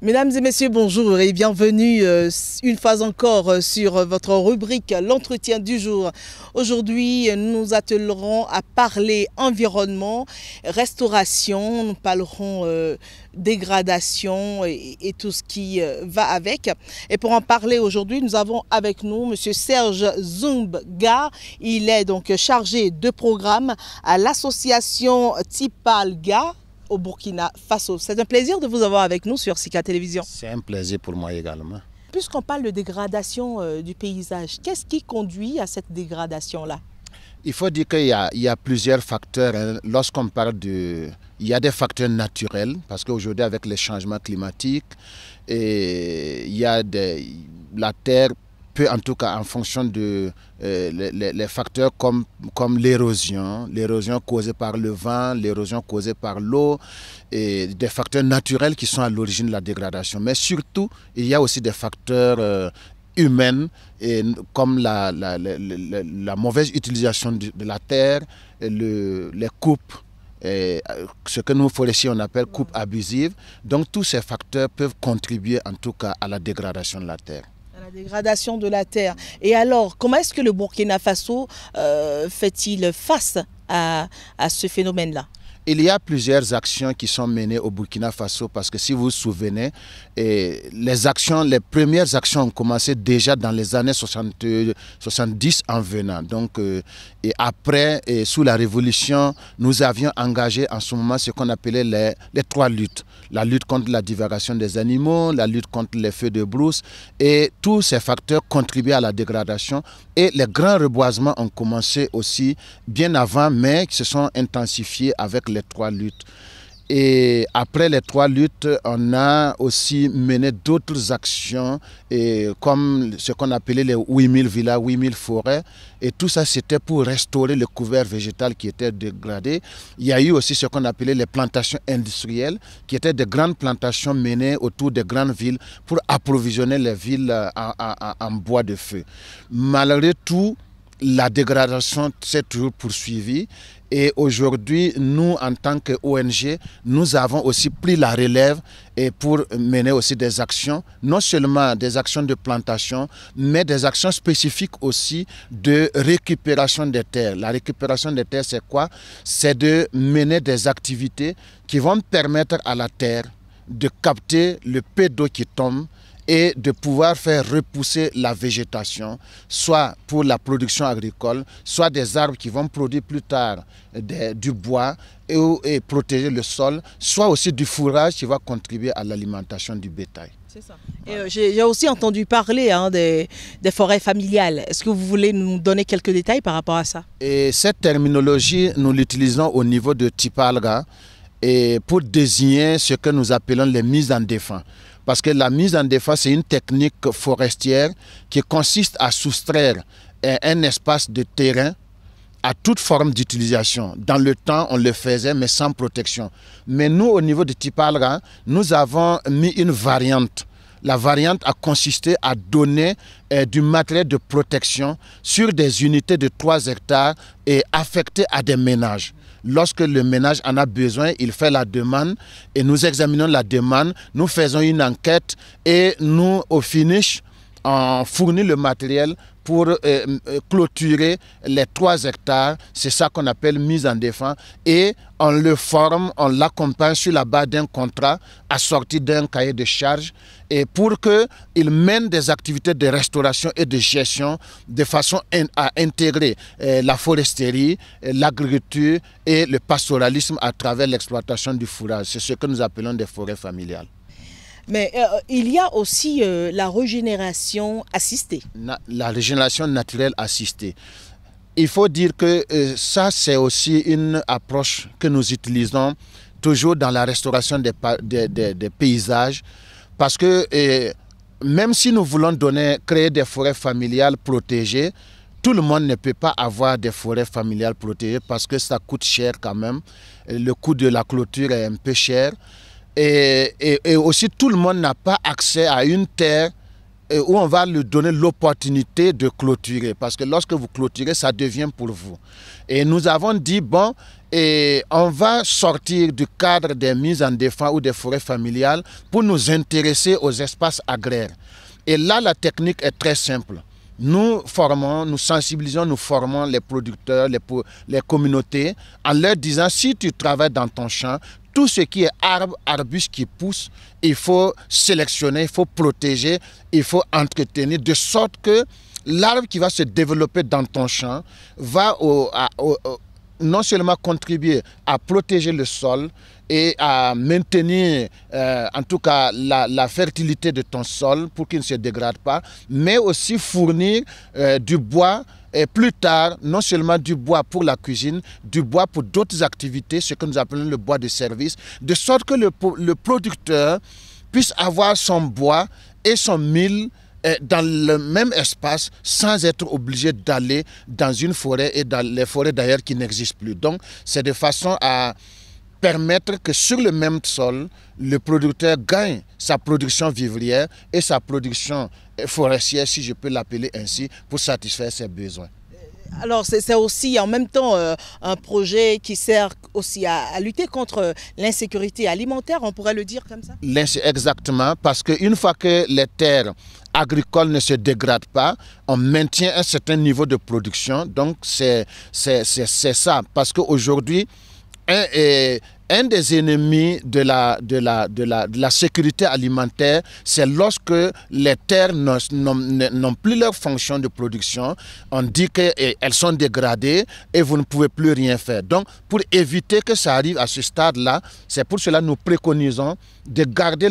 Mesdames et messieurs, bonjour et bienvenue une fois encore sur votre rubrique L'entretien du jour. Aujourd'hui, nous attellerons à parler environnement, restauration, nous parlerons dégradation et tout ce qui va avec. Et pour en parler aujourd'hui, nous avons avec nous M. Serge Zoumbga. Il est donc chargé de programme à l'association Tipalga au Burkina Faso. C'est un plaisir de vous avoir avec nous sur Sika Télévision. C'est un plaisir pour moi également. Puisqu'on parle de dégradation du paysage, qu'est-ce qui conduit à cette dégradation-là? Il faut dire qu'il y a plusieurs facteurs. Lorsqu'on parle de... Il y a des facteurs naturels, parce qu'aujourd'hui avec les changements climatiques, il y a la terre peut, en tout cas en fonction de les facteurs comme l'érosion causée par le vent, l'érosion causée par l'eau, et des facteurs naturels qui sont à l'origine de la dégradation. Mais surtout, il y a aussi des facteurs humaines, comme la mauvaise utilisation de la terre, les coupes, ce que nous forestiers on appelle coupes abusives. Donc tous ces facteurs peuvent contribuer en tout cas à la dégradation de la terre. La dégradation de la terre. Et alors, comment est-ce que le Burkina Faso fait-il face à ce phénomène-là? Il y a plusieurs actions qui sont menées au Burkina Faso parce que si vous vous souvenez, les premières actions ont commencé déjà dans les années 70 en venant. Donc, et après, sous la révolution, nous avions engagé en ce moment ce qu'on appelait les trois luttes. La lutte contre la divagation des animaux, la lutte contre les feux de brousse, et tous ces facteurs contribuaient à la dégradation. Et les grands reboisements ont commencé aussi bien avant, mais qui se sont intensifiés avec les trois luttes. Et après les trois luttes, on a aussi mené d'autres actions, comme ce qu'on appelait les 8000 villas, 8000 forêts. Et tout ça, c'était pour restaurer le couvert végétal qui était dégradé. Il y a eu aussi ce qu'on appelait les plantations industrielles, qui étaient des grandes plantations menées autour des grandes villes pour approvisionner les villes en bois de feu. Malgré tout, la dégradation s'est toujours poursuivie. Et aujourd'hui, nous, en tant qu'ONG, nous avons aussi pris la relève pour mener aussi des actions, non seulement des actions de plantation, mais des actions spécifiques aussi de récupération des terres. La récupération des terres, c'est quoi? C'est de mener des activités qui vont permettre à la terre de capter le peu d'eau qui tombe et de pouvoir faire repousser la végétation, soit pour la production agricole, soit des arbres qui vont produire plus tard du bois et protéger le sol, soit aussi du fourrage qui va contribuer à l'alimentation du bétail. C'est ça. Et j'ai aussi entendu parler des forêts familiales. Est-ce que vous voulez nous donner quelques détails par rapport à ça? Et cette terminologie, nous l'utilisons au niveau de Tipalga pour désigner ce que nous appelons les mises en défense. Parce que la mise en défense, c'est une technique forestière qui consiste à soustraire un espace de terrain à toute forme d'utilisation. Dans le temps, on le faisait, mais sans protection. Mais nous, au niveau de Tipalga, nous avons mis une variante. La variante a consisté à donner du matériel de protection sur des unités de 3 hectares et affectées à des ménages. Lorsque le ménage en a besoin, il fait la demande et nous examinons la demande, nous faisons une enquête et nous, au finish, on fournit le matériel pour clôturer les 3 hectares. C'est ça qu'on appelle mise en défense. Et on le forme, on l'accompagne sur la base d'un contrat assorti d'un cahier de charges et pour qu'il mène des activités de restauration et de gestion de façon à intégrer la foresterie, l'agriculture et le pastoralisme à travers l'exploitation du fourrage. C'est ce que nous appelons des forêts familiales. Mais il y a aussi la régénération assistée. La régénération naturelle assistée. Il faut dire que ça, c'est aussi une approche que nous utilisons toujours dans la restauration des paysages. Parce que même si nous voulons créer des forêts familiales protégées, tout le monde ne peut pas avoir des forêts familiales protégées parce que ça coûte cher quand même. Le coût de la clôture est un peu cher. Et aussi, tout le monde n'a pas accès à une terre où on va lui donner l'opportunité de clôturer. Parce que lorsque vous clôturez, ça devient pour vous. Et nous avons dit, bon, et on va sortir du cadre des mises en défense ou des forêts familiales pour nous intéresser aux espaces agraires. Et là, la technique est très simple. Nous formons, nous sensibilisons, nous formons les producteurs, les communautés en leur disant, si tu travailles dans ton champ, tout ce qui est arbre, arbuste qui pousse, il faut sélectionner, il faut protéger, il faut entretenir, de sorte que l'arbre qui va se développer dans ton champ va non seulement contribuer à protéger le sol et à maintenir en tout cas la fertilité de ton sol pour qu'il ne se dégrade pas, mais aussi fournir du bois et plus tard, non seulement du bois pour la cuisine, du bois pour d'autres activités, ce que nous appelons le bois de service, de sorte que le producteur puisse avoir son bois et son mil dans le même espace sans être obligé d'aller dans une forêt et dans les forêts d'ailleurs qui n'existent plus. Donc, c'est de façon à permettre que sur le même sol, le producteur gagne sa production vivrière et sa production forestière, si je peux l'appeler ainsi, pour satisfaire ses besoins. Alors c'est aussi en même temps un projet qui sert aussi à lutter contre l'insécurité alimentaire, on pourrait le dire comme ça? Exactement, parce qu'une fois que les terres agricoles ne se dégradent pas, on maintient un certain niveau de production. Donc c'est ça, parce qu'aujourd'hui, un des ennemis de la sécurité alimentaire, c'est lorsque les terres n'ont plus leur fonction de production. On dit qu'elles sont dégradées et vous ne pouvez plus rien faire. Donc, pour éviter que ça arrive à ce stade-là, c'est pour cela que nous préconisons de garder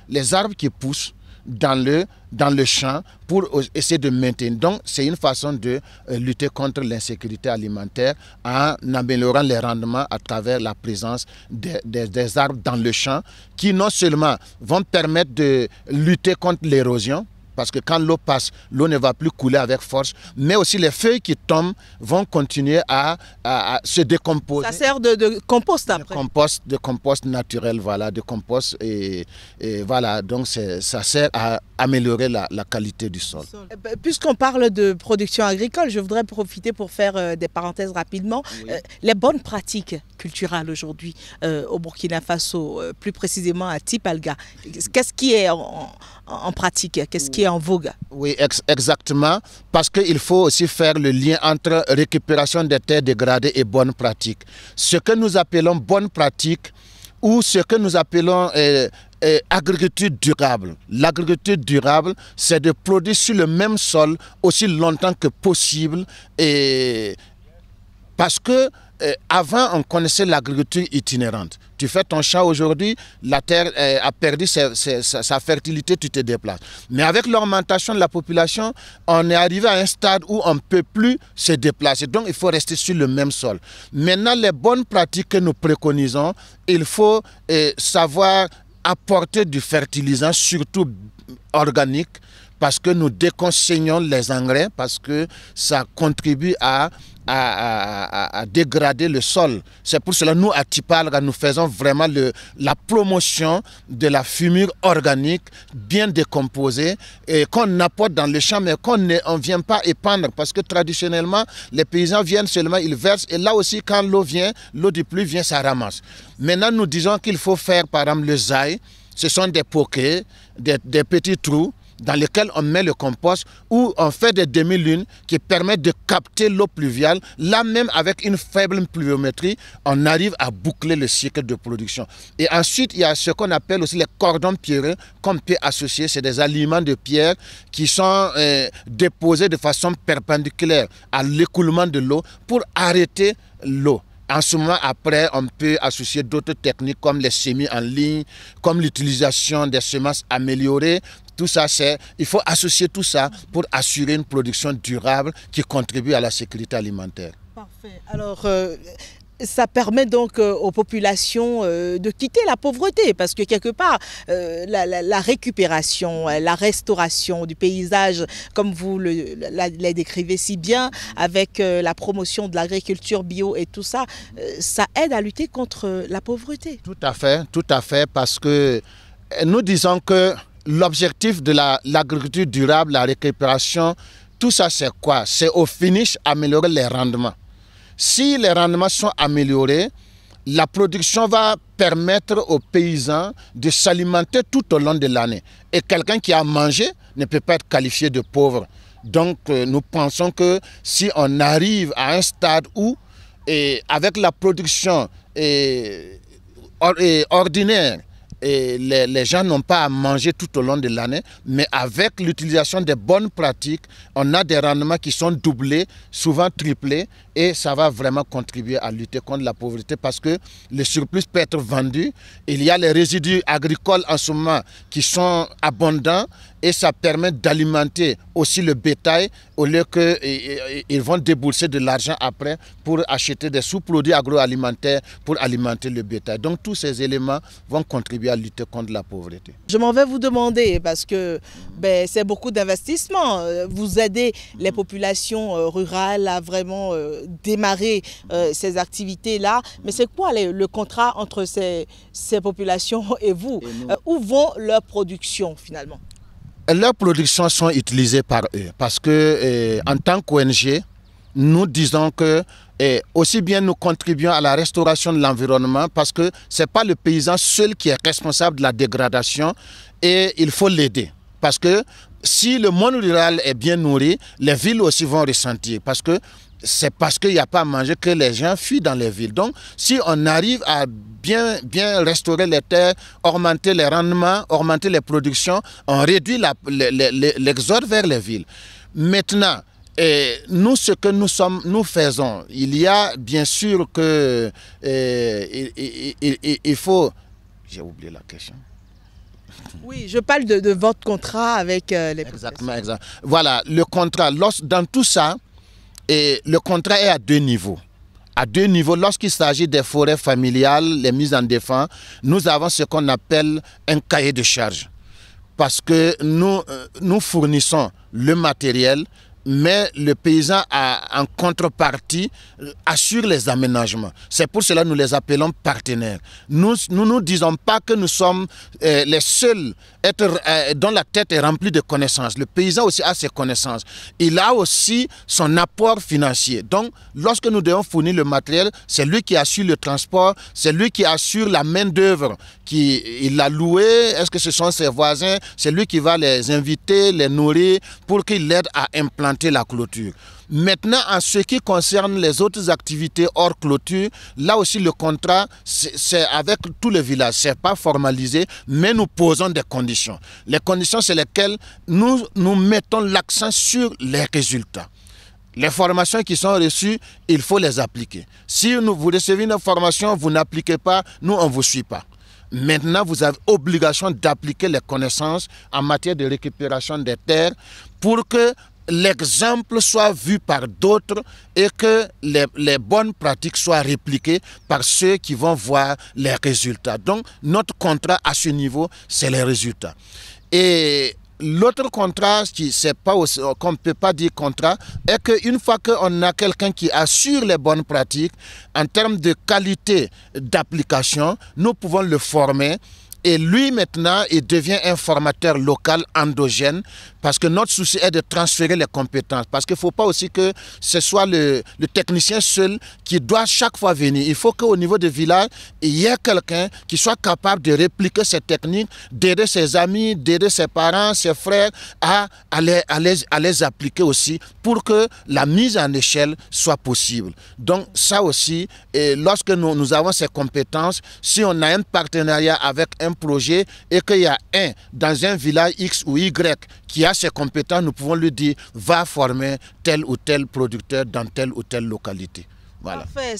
les arbres qui poussent dans le champ pour essayer de maintenir. Donc, c'est une façon de lutter contre l'insécurité alimentaire en améliorant les rendements à travers la présence des arbres dans le champ qui non seulement vont permettre de lutter contre l'érosion, parce que quand l'eau passe, l'eau ne va plus couler avec force, mais aussi les feuilles qui tombent vont continuer à se décomposer. Ça sert de compost après. De compost naturel, voilà, de compost et voilà, donc ça sert à améliorer la qualité du sol. Puisqu'on parle de production agricole, je voudrais profiter pour faire des parenthèses rapidement. Oui. Les bonnes pratiques culturelles aujourd'hui au Burkina Faso, plus précisément à Tipalga, qu'est-ce qui est en pratique? Qu'est-ce qui est en vogue? Oui, exactement, parce qu'il faut aussi faire le lien entre récupération des terres dégradées et bonnes pratiques. Ce que nous appelons bonnes pratiques ou ce que nous appelons agriculture durable. L'agriculture durable, c'est de produire sur le même sol aussi longtemps que possible, et parce que avant, on connaissait l'agriculture itinérante. Tu fais ton champ aujourd'hui, la terre a perdu sa fertilité, tu te déplaces. Mais avec l'augmentation de la population, on est arrivé à un stade où on ne peut plus se déplacer. Donc, il faut rester sur le même sol. Maintenant, les bonnes pratiques que nous préconisons, il faut savoir apporter du fertilisant, surtout organique, parce que nous déconseillons les engrais, parce que ça contribue à dégrader le sol. C'est pour cela que nous, à Tipalga, nous faisons vraiment la promotion de la fumure organique bien décomposée et qu'on apporte dans le champ, mais qu'on ne vient pas épandre, parce que traditionnellement, les paysans viennent seulement, ils versent, et là aussi, quand l'eau vient, l'eau du pluie vient, ça ramasse. Maintenant, nous disons qu'il faut faire, par exemple, le zaï. Ce sont des poquets, des petits trous, dans lesquels on met le compost, ou on fait des demi-lunes qui permettent de capter l'eau pluviale. Là même, avec une faible pluviométrie, on arrive à boucler le cycle de production. Et ensuite, il y a ce qu'on appelle aussi les cordons pierreux qu'on peut associer. C'est des aliments de pierre qui sont déposés de façon perpendiculaire à l'écoulement de l'eau pour arrêter l'eau. En ce moment, après, on peut associer d'autres techniques comme les semis en ligne, comme l'utilisation des semences améliorées. Tout ça, il faut associer tout ça pour assurer une production durable qui contribue à la sécurité alimentaire. Parfait. Alors, ça permet donc aux populations de quitter la pauvreté, parce que quelque part, la récupération, la restauration du paysage, comme vous la décrivez si bien, avec la promotion de l'agriculture bio et tout ça, ça aide à lutter contre la pauvreté. Tout à fait, parce que nous disons que l'objectif de l'agriculture durable, la récupération, tout ça c'est quoi? C'est au finish améliorer les rendements. Si les rendements sont améliorés, la production va permettre aux paysans de s'alimenter tout au long de l'année. Et quelqu'un qui a mangé ne peut pas être qualifié de pauvre. Donc nous pensons que si on arrive à un stade où, avec la production ordinaire, les gens n'ont pas à manger tout au long de l'année, mais avec l'utilisation des bonnes pratiques, on a des rendements qui sont doublés, souvent triplés, et ça va vraiment contribuer à lutter contre la pauvreté parce que le surplus peut être vendu. Il y a les résidus agricoles en ce moment qui sont abondants et ça permet d'alimenter aussi le bétail au lieu qu'ils vont débourser de l'argent après pour acheter des sous-produits agroalimentaires pour alimenter le bétail. Donc tous ces éléments vont contribuer à lutter contre la pauvreté. Je m'en vais vous demander, parce que c'est beaucoup d'investissement. Vous aidez les populations rurales à vraiment démarrer ces activités-là. Mais c'est quoi le contrat entre ces populations et vous? Où vont leurs productions finalement? Leurs productions sont utilisées par eux parce que en tant qu'ONG, nous disons que aussi bien nous contribuons à la restauration de l'environnement parce que ce n'est pas le paysan seul qui est responsable de la dégradation et il faut l'aider. Parce que si le monde rural est bien nourri, les villes aussi vont ressentir parce que c'est parce qu'il n'y a pas à manger que les gens fuient dans les villes. Donc, si on arrive à bien restaurer les terres, augmenter les rendements, augmenter les productions, on réduit l'exode vers les villes. Maintenant, nous, ce que nous faisons, il y a bien sûr que il faut... J'ai oublié la question. Oui, je parle de votre contrat avec les Exactement, exactement. Voilà, le contrat, dans tout ça, le contrat est à deux niveaux. À deux niveaux, lorsqu'il s'agit des forêts familiales, les mises en défense, nous avons ce qu'on appelle un cahier de charge. Parce que nous fournissons le matériel, mais le paysan en contrepartie assure les aménagements. C'est pour cela que nous les appelons partenaires. Nous ne disons pas que nous sommes les seuls dont la tête est remplie de connaissances. Le paysan aussi a ses connaissances. Il a aussi son apport financier. Donc, lorsque nous devons fournir le matériel, c'est lui qui assure le transport, c'est lui qui assure la main-d'œuvre. Il l'a loué, est-ce que ce sont ses voisins? C'est lui qui va les inviter, les nourrir pour qu'ils l'aident à implanter la clôture. Maintenant, en ce qui concerne les autres activités hors clôture, là aussi le contrat, c'est avec tous les villages. Ce n'est pas formalisé, mais nous posons des conditions. Les conditions, c'est lesquelles nous mettons l'accent sur les résultats. Les formations qui sont reçues, il faut les appliquer. Si vous recevez une formation, vous n'appliquez pas, nous, on ne vous suit pas. Maintenant, vous avez obligation d'appliquer les connaissances en matière de récupération des terres pour que l'exemple soit vu par d'autres et que les bonnes pratiques soient répliquées par ceux qui vont voir les résultats. Donc, notre contrat à ce niveau, c'est les résultats. Et l'autre contrat, qu'on ne peut pas dire contrat, est qu'une fois qu'on a quelqu'un qui assure les bonnes pratiques, en termes de qualité d'application, nous pouvons le former. Et lui, maintenant, il devient un formateur local endogène parce que notre souci est de transférer les compétences. Parce qu'il ne faut pas aussi que ce soit le technicien seul qui doit chaque fois venir. Il faut qu'au niveau des villages, il y ait quelqu'un qui soit capable de répliquer ces techniques, d'aider ses amis, d'aider ses parents, ses frères à les appliquer aussi pour que la mise en échelle soit possible. Donc ça aussi, lorsque nous avons ces compétences, si on a un partenariat avec un projet et qu'il y a dans un village X ou Y qui a ses compétences, nous pouvons lui dire va former tel ou tel producteur dans telle ou telle localité. Voilà. Parfait,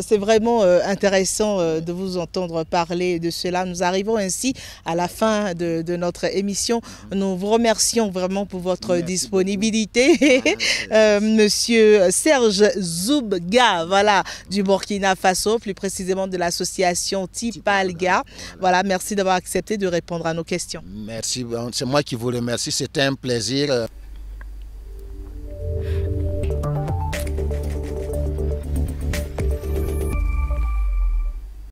c'est vraiment intéressant de vous entendre parler de cela. Nous arrivons ainsi à la fin de notre émission. Nous vous remercions vraiment pour votre disponibilité. Monsieur Serge Zoubga, voilà, du Burkina Faso, plus précisément de l'association Tipalga. Voilà, merci d'avoir accepté de répondre à nos questions. Merci, c'est moi qui vous remercie, c'était un plaisir.